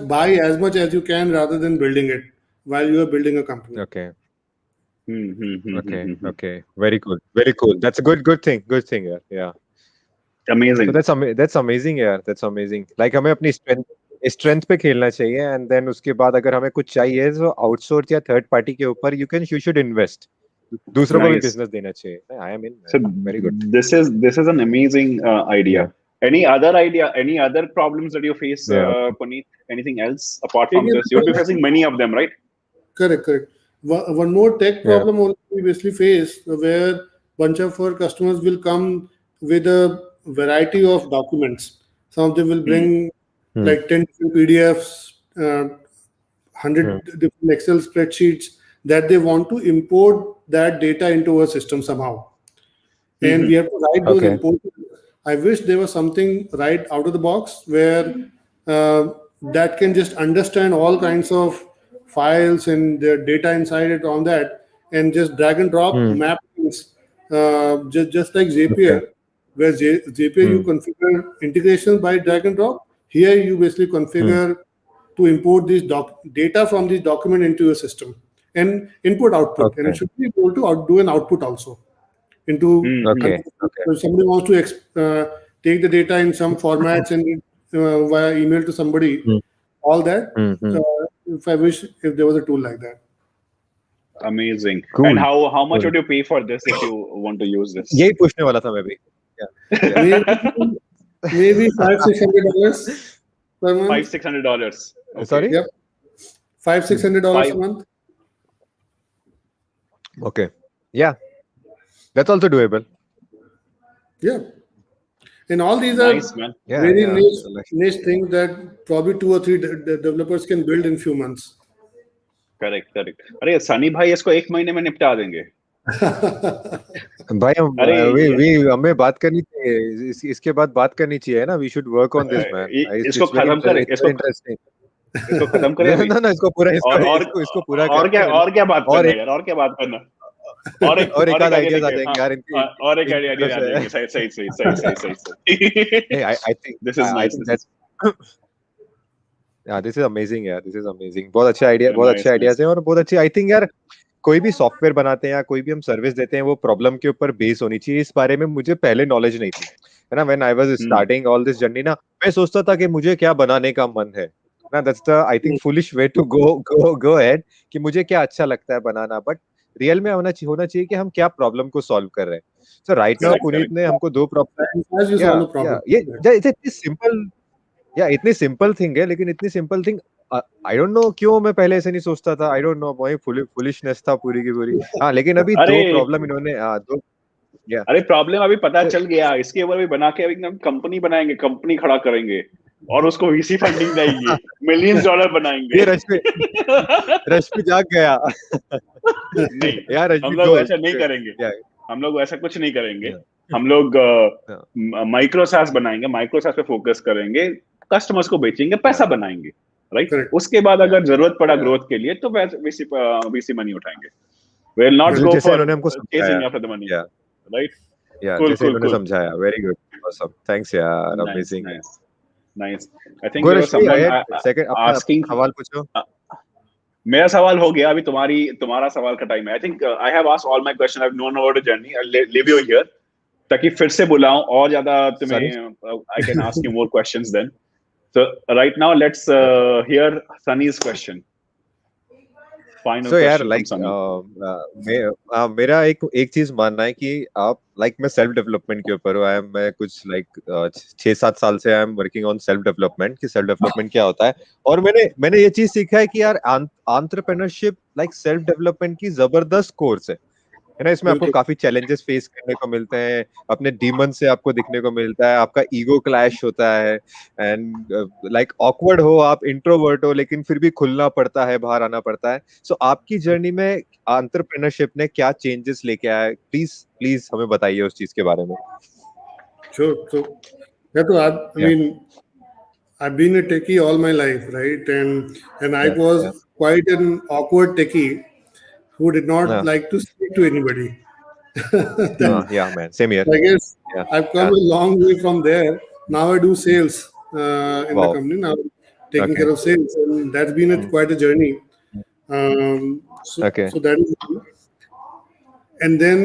buy as much as you can rather than building it while you are building a company. Okay. Okay. Very cool. That's a good thing. Yeah. Amazing. So that's amazing, यार. That's amazing. Like हमें अपनी strength पे खेलना चाहिए, and then उसके बाद अगर हमें कुछ चाहिए तो outsource या third party के ऊपर you should invest. दूसरों को भी business देना चाहिए. I am in. So very good. This is an amazing idea. Yeah. Any other idea? Any other problems that you face, Punit? Anything else apart from this? You'll be facing many of them, right? Correct. One more tech problem we basically face, where bunch of our customers will come with a variety of documents. Some of them will bring like 10 different PDFs, 100 different Excel spreadsheets that they want to import that data into a system somehow. And we have to write those imports. I wish there was something right out of the box where that can just understand all kinds of files and their data inside it, on that, and just drag and drop mappings, just like Zapier, where Zapier you configure integration by drag and drop. Here you basically configure to import this data from this document into a system and input output, and it should be able to do an output also. Into if somebody wants to take the data in some formats and via email to somebody, all that. If I wish if there was a tool like that. Amazing. Cool. And how much would you pay for this if you want to use this? यही पूछने वाला था मैं भी. Maybe $500-600 per month. $500-600. Okay. Sorry. Yep. $500-600 a month. Okay. Yeah. That's also doable. Yeah. And all these are very niche things that probably 2 or 3 developers can build in few months. Correct. अरे सनी भाई इसको 1 महीने में निपटा देंगे. भाई हमें बात करनी चाहिए, इसके बाद बात करनी चाहिए ना. We should work on this, man. इसको खत्म करें. इसको खत्म करें. ना इसको पूरा इसको पूरा और क्या बात करना यार, और क्या बात करना. और एक आध आइडियाज आ जाएंगे यार इनके. और एक आइडिया आ जाएंगे. सही. I think this is nice. Yeah, this is amazing यार. This is amazing. बहुत अच्छे आइडियाज हैं और बहुत अच्छी. I think यार कोई भी सॉफ्टवेयर बनाते हैं या कोई भी हम सर्विस देते हैं, वो प्रॉब्लम के ऊपर बेस होनी चाहिए. इस बारे में मुझे पहले नॉलेज नहीं थी, है ना. When I was starting all this journey ना, मैं सोचता था कि मुझे क्या बनाने का मन है ना. That's the I think foolish way to go ahead कि मुझे क्या अच्छा लगता है बनाना. बट रियल में होना चाहिए कि हम क्या प्रॉब्लम को सॉल्व कर रहे हैं. सो राइट नाउ पुनीत ने हमको 2 प्रॉब्लम. ये इतनी सिंपल इतनी सिंपल थिंग है, लेकिन इतनी simple thing I don't know क्यों मैं पहले ऐसे नहीं सोचता था. आई डोंट नो, वही फुलिशनेस था पूरी की पूरी. लेकिन अभी 2 प्रॉब्लम इन्होंने अरे प्रॉब्लम अभी पता चल गया. इसके ऊपर भी बना के अभी हम कंपनी बनाएंगे, कंपनी खड़ा करेंगे और उसको वीसी फंडिंग देंगे, $millions बनाएंगे. रश्मि जाग गया. नहीं यार, हम लोग ऐसा नहीं करेंगे. हम लोग ऐसा कुछ नहीं करेंगे. हम लोग माइक्रो-SaaS बनाएंगे, माइक्रो-SaaS पे फोकस करेंगे, कस्टमर्स को बेचेंगे, पैसा बनाएंगे, राइट. उसके बाद अगर जरूरत पड़ा ग्रोथ के लिए तो वीसी मनी उठाएंगे. We will not go for chasing after the money, right. जैसे इन्होंने समझाया. वेरी गुड, ऑसम, थैंक्स यार. Amazing, nice. I think there was someone second asking. सवाल पूछो. मेरा सवाल हो गया, अभी तुम्हारा सवाल का टाइम है. I think I have asked all my question. I have known about the journey. I will leave you here. ताकि फिर से बुलाऊं और ज्यादा Sorry. तुम्हें I can ask you more questions then. So right now let's hear Sunny's question. Final So यार question from like Sunny. मेरा एक चीज मानना है कि आप मैं सेल्फ डेवलपमेंट के ऊपर हूँ। मैं कुछ 6-7 साल से I am working on self development कि सेल्फ डेवलपमेंट क्या होता है। और मैंने ये चीज सीखा है कि यार एंटरप्रेन्योरशिप सेल्फ डेवलपमेंट की जबरदस्त कोर्स है ना। इसमें आपको बिल्कुल काफी चैलेंजेस फेस करने को मिलते हैं, अपने डीमन से आपको दिखने को मिलता है, आपका ईगो क्लैश होता है एंड ऑकवर्ड हो आप, इंट्रोवर्ट हो, लेकिन फिर भी खुलना पड़ता है, बाहर आना पड़ता है। सो आपकी जर्नी में एंटरप्रेन्योरशिप ने क्या चेंजेस लेके आया, प्लीज प्लीज हमें बताइए उस चीज के बारे में। sure. So yeah, so I या mean, I've been a techie all my life, right? And I या was या quite an awkward techie who did not या like to speak to anybody. Then या man same here. I guess या I've come या a long way from there. Now I do sales in the wow company. Now I'm taking okay care of sales, and that's been quite a journey. So okay so that is, and then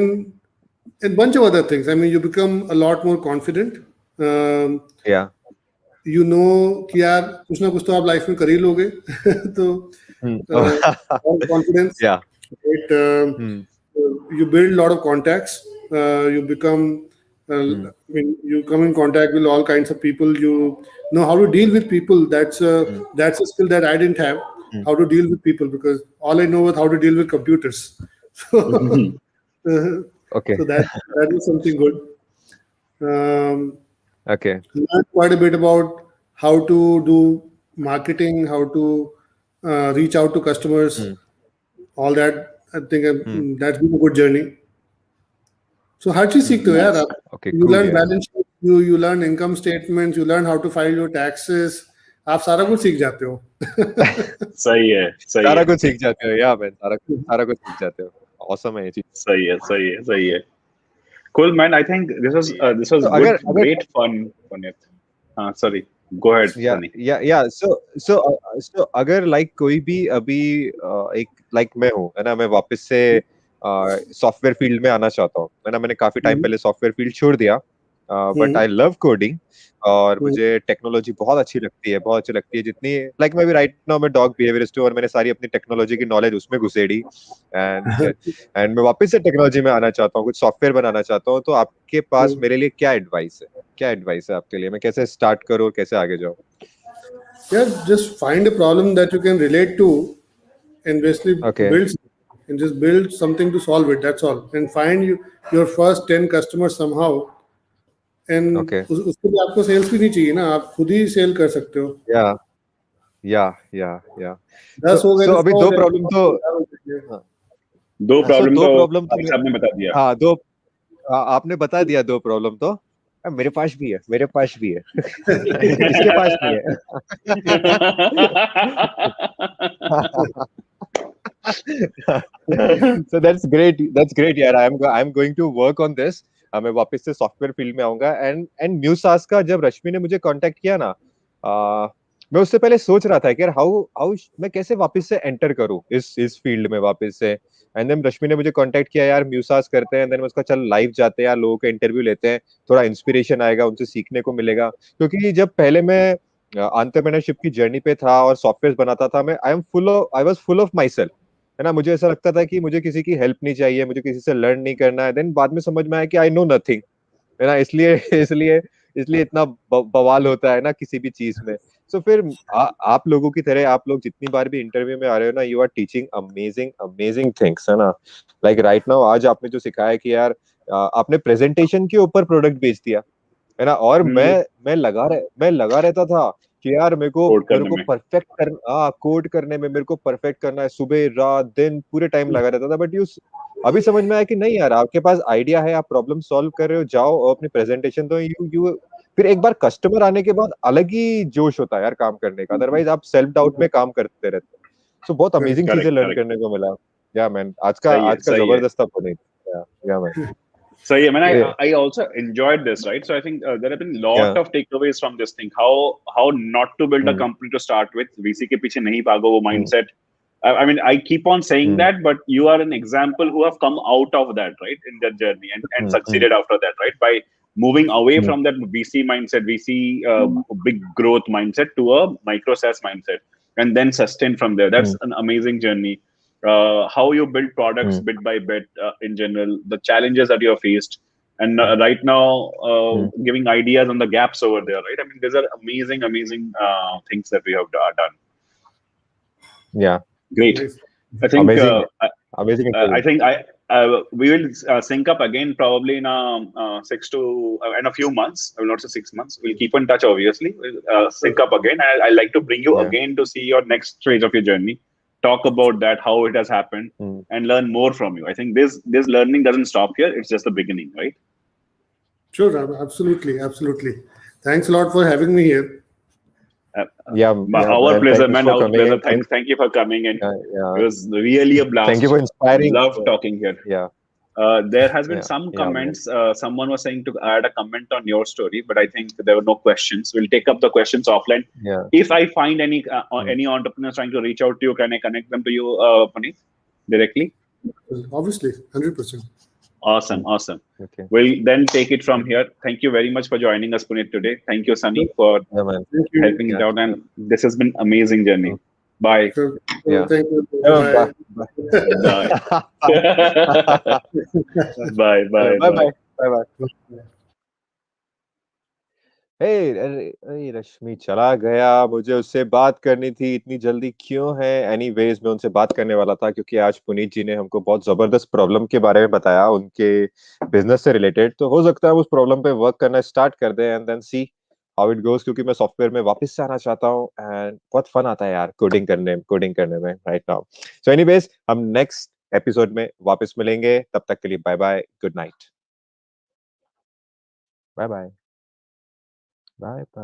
a bunch of other things. I mean, you become a lot more confident. Um, या you know कि यार कुछ ना कुछ तो आप life में कर ही लोगे तो और confidence, या right? You build a lot of contacts. You become, I mean, you come in contact with all kinds of people. You know how to deal with people. That's a skill that I didn't have. How to deal with people, because all I know was how to deal with computers. So, okay so that was something good. Um, okay learned quite a bit about how to do marketing, how to reach out to customers, all that. I think that's been a good journey. So हर चीज सीखते हो यार Nice. आप. Okay You cool learn यार। balance sheet, you learn income statements, you learn how to file your taxes. आप सारा कुछ सीख जाते हो. सही है, सही सारा है, कुछ सीख जाते हो या मैन, सारा कुछ सीख जाते हो। ऑसम है ये चीज। सही है, सही है, सही है. Cool, man. I think this was तो good, अगर अगर great fun, Punit. Sorry. Go ahead, या Sunny. या सो अगर कोई भी अभी एक मैं हूँ है ना, मैं वापस से सॉफ्टवेयर फील्ड में आना चाहता हूँ है ना। मैंने काफी टाइम पहले सॉफ्टवेयर फील्ड छोड़ दिया, बट आई लव कोडिंग और मुझे टेक्नोलॉजी बहुत अच्छी लगती है, बहुत अच्छी लगती है। जितनी मैं भी राइट नाउ मैं डॉग बिहेवियरिस्ट हूँ और मैंने सारी अपनी टेक्नोलॉजी की नॉलेज उसमें घुसेड़ी एंड मैं वापस से टेक्नोलॉजी में आना चाहता हूँ, कुछ सॉफ्टवेयर बनाना चाहता हूँ। तो आपके पास मेरे लिए क्या एडवाइस है, क्या एडवाइस है आपके लिए? मैं कैसे स्टार्ट करूँ, कैसे आगे जाऊँ? Yeah, just find a problem that you can relate to and basically okay build something to solve it. That's all. And find your first 10 customers somehow. And okay उसके लिए आपको सेल्स भी नहीं चाहिए ना, आप खुद ही सेल कर सकते हो. या या 10 हो गए सो तो अभी 100 हो दो प्रॉब्लम तो जाएंगे. हाँ, दो सो प्रॉब्लम दो तो प्रॉब्लम तो भाई साहब ने बता दिया. हाँ दो आपने बता दिया दो प्रॉब्लम तो। मेरे पास भी है, मेरे पास भी है इसके पास नहीं है so that's great यार। I am going to work on this. मैं वापस से सॉफ्टवेयर फील्ड में आऊंगा एंड म्यूसास का जब रश्मि ने मुझे कांटेक्ट किया ना, मैं उससे पहले सोच रहा था कि यार हाउ हाउ मैं कैसे वापस से एंटर करूं इस फील्ड में वापस से। एंड देन रश्मि ने मुझे कांटेक्ट किया, यार म्यूसास करते हैं। देन मैं उसका चल लाइव जाते हैं यार, लोगों के इंटरव्यू लेते हैं, थोड़ा इंस्पिरेशन आएगा, उनसे सीखने को मिलेगा। क्योंकि जब पहले मैं एंटरप्रेन्योरशिप की जर्नी पे था और सॉफ्टवेयर बनाता था, मैं I was full of my self है ना। मुझे ऐसा लगता था कि मुझे किसी की हेल्प नहीं चाहिए, मुझे किसी से लर्न नहीं करना है। देन बाद में समझ में आया कि आई नो नथिंग है ना, इसलिए इसलिए इसलिए इतना बवाल होता है ना किसी भी चीज में। सो फिर आप लोगों की तरह आप लोग जितनी बार भी इंटरव्यू में आ रहे हो ना, you are teaching amazing amazing things है ना। राइट नाउ आज आपने जो सिखाया कि यार आपने प्रेजेंटेशन के ऊपर प्रोडक्ट बेच दिया है ना। और मैं लगा रहता था कि यार कोड मेरे करने को में. परफेक्ट करना, कोड करने में मेरे को परफेक्ट करना है, सुबह रात दिन पूरे टाइम लगा रहता था। बट अभी समझ में आया कि नहीं यार, आपके पास आइडिया है, आप प्रॉब्लम सॉल्व कर रहे हो, जाओ और अपनी प्रेजेंटेशन दो। यू फिर एक बार कस्टमर आने के बाद अलग ही जोश होता है यार काम करने का, अदरवाइज आप सेल्फ डाउट में काम करते रहते हो। सो बहुत अमेजिंग चीजें करेक्ट, लर्न करेक्ट. करने को मिला। या मैन आज सही है, का सही है. जबरदस्त था पुनीत। या मैन सही है. Man, या I also enjoyed this, right? So I think there have been या lot of takeaways from this thing. How not to build a company to start with. VC के पीछे नहीं भागो, वो mindset. I mean, I keep on saying Hmm. that, but you are an example who have come out of that, right, in that journey and Hmm. succeeded after that, right, by moving away Hmm. from that VC mindset, VC big growth mindset to a micro-SaaS mindset, and then sustain from there. That's Hmm. an amazing journey. How you build products Hmm. bit by bit in general, the challenges that you have faced, and right now Hmm. giving ideas on the gaps over there, right? I mean, these are amazing, amazing things that we have done. Yeah. Great. Nice. I think Amazing. Amazing I experience. think we will sync up again probably in in a few months. I will not say 6 months. We'll keep in touch. Obviously, we'll sync up again. I like to bring you Yeah. again to see your next stage of your journey. Talk about that, how it has happened, Hmm. and learn more from you. I think this learning doesn't stop here. It's just the beginning, right? Sure, absolutely, absolutely. Thanks a lot for having me here. Yeah. Yeah, Our man. pleasure, Thanks man. for Our coming pleasure. in. Thank you for coming in. Yeah. It Yeah. was really a Thank you blast. for inspiring. Love talking here. Yeah. There has been Yeah. some Yeah, man. comments. Someone was saying to add a comment on your story, but I think there were no questions. We'll take up the questions offline. Yeah. If I find any Hmm. any entrepreneurs trying to reach out to you, can I connect them to you, Punit, directly? Obviously, 100%. Awesome, Hmm. awesome. Okay. We'll then take it from here. Thank you very much for joining us, Punit, today. Thank you, Sunny, for Yeah, man. Thank you. helping it Yeah. out, and this has been amazing Hmm. journey. Bye. Sure. Yeah. Thank you. Bye. Bye Bye. Bye. Bye. Bye. Bye. Bye. Bye. Bye. Bye. bye. अरे रश्मि चला गया, मुझे उससे बात करनी थी, इतनी जल्दी क्यों है? एनीवेज मैं उनसे बात करने वाला था क्योंकि आज पुनीत जी ने हमको बहुत जबरदस्त प्रॉब्लम के बारे में बताया उनके बिजनेस से रिलेटेड। तो हो सकता है उस प्रॉब्लम पे वर्क करना स्टार्ट कर दे and then see how it goes, क्योंकि मैं सॉफ्टवेयर में वापस से आना चाहता हूँ एंड बहुत फन आता है यार कोडिंग करने में राइट नाउ। सो एनीवेज हम नेक्स्ट एपिसोड में वापस मिलेंगे, तब तक के लिए bye bye, good night, bye bye, bye bye.